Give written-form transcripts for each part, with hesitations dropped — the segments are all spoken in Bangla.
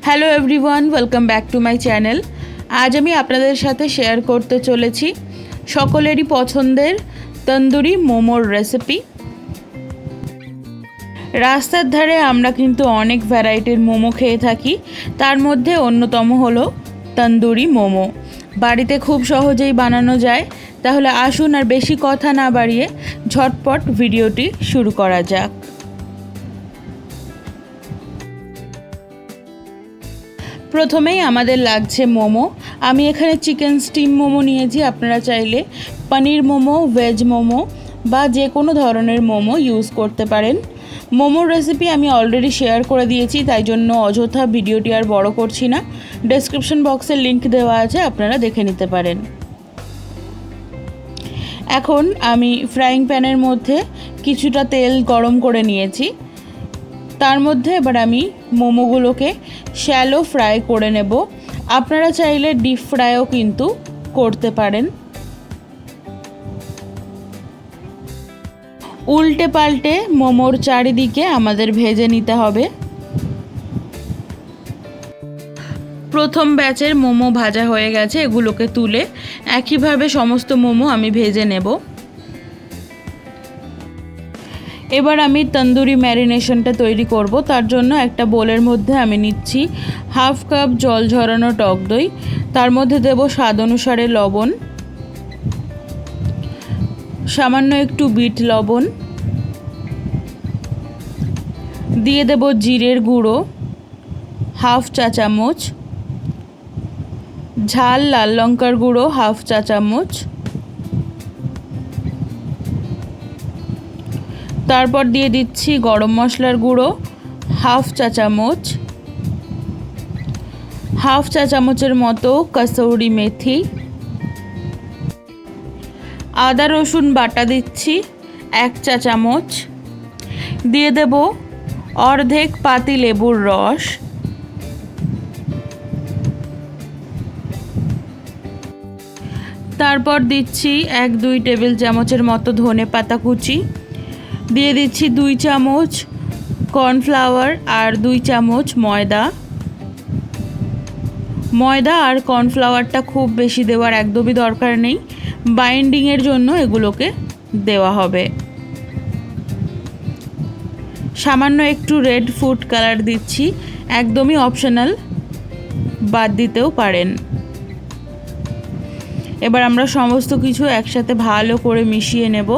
Hello everyone, welcome back to my channel. আজ আমি আপনাদের সাথে শেয়ার করতে চলেছি সকলেরই পছন্দের তন্দুরি মোমোর রেসিপি। রাস্তার ধারে আমরা কিন্তু অনেক ভ্যারাইটির মোমো খেয়ে থাকি, তার মধ্যে অন্যতম হলো তন্দুরি মোমো। বাড়িতে খুব সহজেই বানানো যায়। তাহলে আসুন আর বেশি কথা না বাড়িয়ে ঝটপট ভিডিওটি শুরু করা যাক। প্রথমেই আমাদের লাগছে মোমো। আমি এখানে চিকেন স্টিম মোমো নিয়েছি। আপনারা চাইলে পনির মোমো, ভেজ মোমো বা যে কোনো ধরনের মোমো ইউজ করতে পারেন। মোমোর রেসিপি আমি অলরেডি শেয়ার করে দিয়েছি, তাই জন্য অযথা ভিডিওটি আর বড় করছি না। ডেসক্রিপশন বক্সে লিংক দেওয়া আছে, আপনারা দেখে নিতে পারেন। এখন আমি ফ্রাইং প্যানের মধ্যে কিছুটা তেল গরম করে নিয়েছি। তার মধ্যে এবার আমি মোমোগুলোকে শ্যালো ফ্রাই করে নেব। আপনারা চাইলে ডিপ ফ্রাইও কিন্তু করতে পারেন। উল্টে পাল্টে মোমোর চারিদিকে আমাদের ভেজে নিতে হবে। প্রথম ব্যাচের মোমো ভাজা হয়ে গেছে, এগুলোকে তুলে একইভাবে সমস্ত মোমো আমি ভেজে নেব। এবার আমি তন্দুরি ম্যারিনেশনটা তৈরি করব। তার জন্য একটা বোলের মধ্যে আমি নিচ্ছি হাফ কাপ জল ঝরানো টক দই। তার মধ্যে দেব স্বাদ অনুসারে লবণ, সামান্য একটু বিট লবণ, দিয়ে দেব জিরের গুঁড়ো হাফ চা চামচ, ঝাল লাল লঙ্কার গুঁড়ো হাফ চা চামচ, তারপর দিয়ে দিচ্ছি গরম মশলার গুঁড়ো হাফ চা চামচ, হাফ চা চামচের মতো কসৌরি মেথি, আদা রসুন বাটা দিচ্ছি 1 চা চামচ, দিয়ে দেব অর্ধেক পাতি লেবুর রস, তারপর দিচ্ছি 1-2 টেবিল চামচের মতো ধনে পাতা কুচি, দিয়ে দিচ্ছি 2 চামচ কর্নফ্লাওয়ার আর 2 চামচ ময়দা। ময়দা আর কর্নফ্লাওয়ারটা খুব বেশি দেওয়ার একদমই দরকার নেই, বাইন্ডিংয়ের জন্য এগুলোকে দেওয়া হবে। সামান্য একটু রেড ফুড কালার দিচ্ছি, একদমই অপশনাল, বাদ দিতেও পারেন। এবার আমরা সমস্ত কিছু একসাথে ভালো করে মিশিয়ে নেব।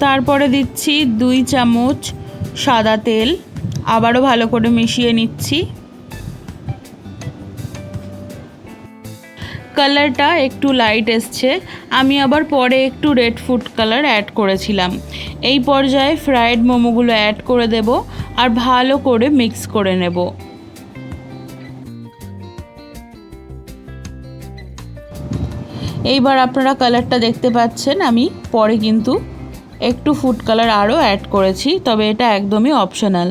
তারপরে দিচ্ছি 2 চামচ সাদা তেল, আবারও ভালো করে মিশিয়ে নিচ্ছি। কালারটা একটু লাইট এসছে, আমি আবার পরে একটু রেড ফুড কালার অ্যাড করেছিলাম। এই পর্যায়ে ফ্রাইড মোমোগুলো অ্যাড করে দেব আর ভালো করে মিক্স করে নেব। এইবার আপনারা কালারটা দেখতে পাচ্ছেন, আমি পরে কিন্তু একটু ফুড কালার আরও অ্যাড করেছি, তবে এটা একদমই অপশনাল।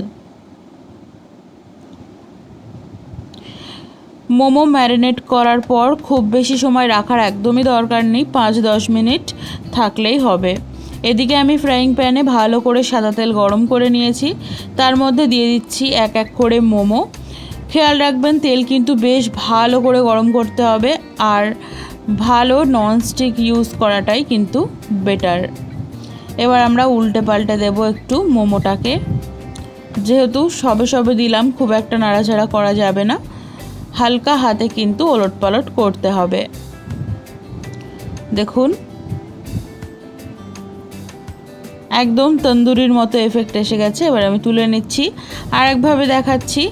মোমো ম্যারিনেট করার পর খুব বেশি সময় রাখার একদমই দরকার নেই, 5-10 মিনিট থাকলেই হবে। এদিকে আমি ফ্রাইং প্যানে ভালো করে সাদা তেল গরম করে নিয়েছি, তার মধ্যে দিয়ে দিচ্ছি এক এক করে মোমো। খেয়াল রাখবেন তেল কিন্তু বেশ ভালো করে গরম করতে হবে, আর ভালো ননস্টিক ইউজ করাটাই কিন্তু বেটার। এবার আমরা উল্টে পাল্টে দেব একটু মোমোটাকে, যেহেতু সবে সবে দিলাম খুব একটা নাড়াচাড়া করা যাবে না, হালকা হাতে কিন্তু ওলট পালট করতে হবে। দেখুন একদম তন্দুরির মতো এফেক্ট এসে গেছে। এবার আমি তুলে নিচ্ছি। আর একভাবে দেখাচ্ছি,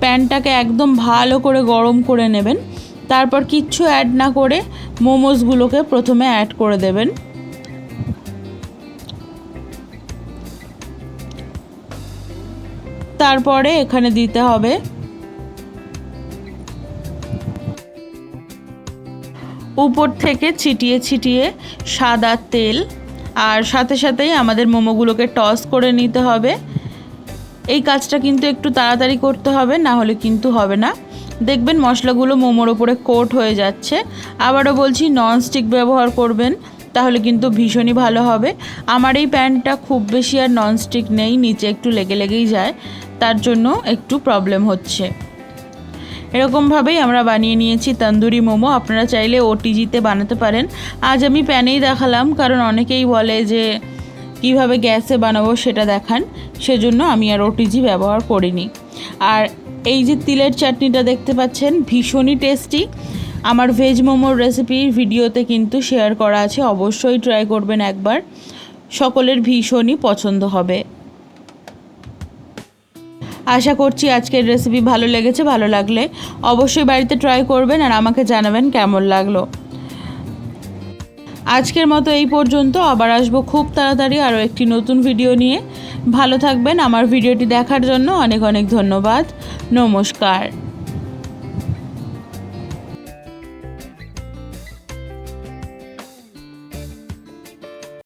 প্যানটাকে একদম ভালো করে গরম করে নেবেন, তারপর কিচ্ছু অ্যাড না করে মোমোসগুলোকে প্রথমে অ্যাড করে দেবেন। তারপরে এখানে দিতে হবে উপর থেকে ছিটিয়ে ছিটিয়ে সাদা তেল, আর সাথে সাথেই আমাদের মোমোগুলোকে টস করে নিতে হবে। এই কাজটা কিন্তু একটু তাড়াতাড়ি করতে হবে, না হলে কিন্তু হবে না। দেখবেন মশলাগুলো মোমোর ওপরে কোট হয়ে যাচ্ছে। আবারও বলছি, ননস্টিক ব্যবহার করবেন, তাহলে কিন্তু ভীষণই ভালো হবে। আমার এই প্যানটা খুব বেশি আর ননস্টিক নেই, নিচে একটু লেগেই যায়, তার জন্য একটু প্রবলেম হচ্ছে। এরকমভাবেই আমরা বানিয়ে নিয়েছি তন্দুরি মোমো। আপনারা চাইলে ওটিজিতে বানাতে পারেন। আজ আমি প্যানেই দেখালাম, কারণ অনেকেই বলে যে কিভাবে গ্যাসে বানাবো সেটা দেখান, সেজন্য আমি আর ওটিজি ব্যবহার করিনি। আর এই যে তিলের চাটনিটা দেখতে পাচ্ছেন, ভীষণই টেস্টি। আমার ভেজ মোমোর রেসিপির ভিডিওতে কিন্তু শেয়ার করা আছে, অবশ্যই ট্রাই করবেন একবার, সকলের ভীষণই পছন্দ হবে। আশা করছি আজকের রেসিপি ভালো লেগেছে। ভালো লাগলে অবশ্যই বাড়িতে ট্রাই করবেন আর আমাকে জানাবেন কেমন লাগলো। আজকের মতো এই পর্যন্ত, আবার আসবো খুব তাড়াতাড়ি আরও একটি নতুন ভিডিও নিয়ে। ভালো থাকবেন। আমার ভিডিওটি দেখার জন্য অনেক অনেক ধন্যবাদ। নমস্কার।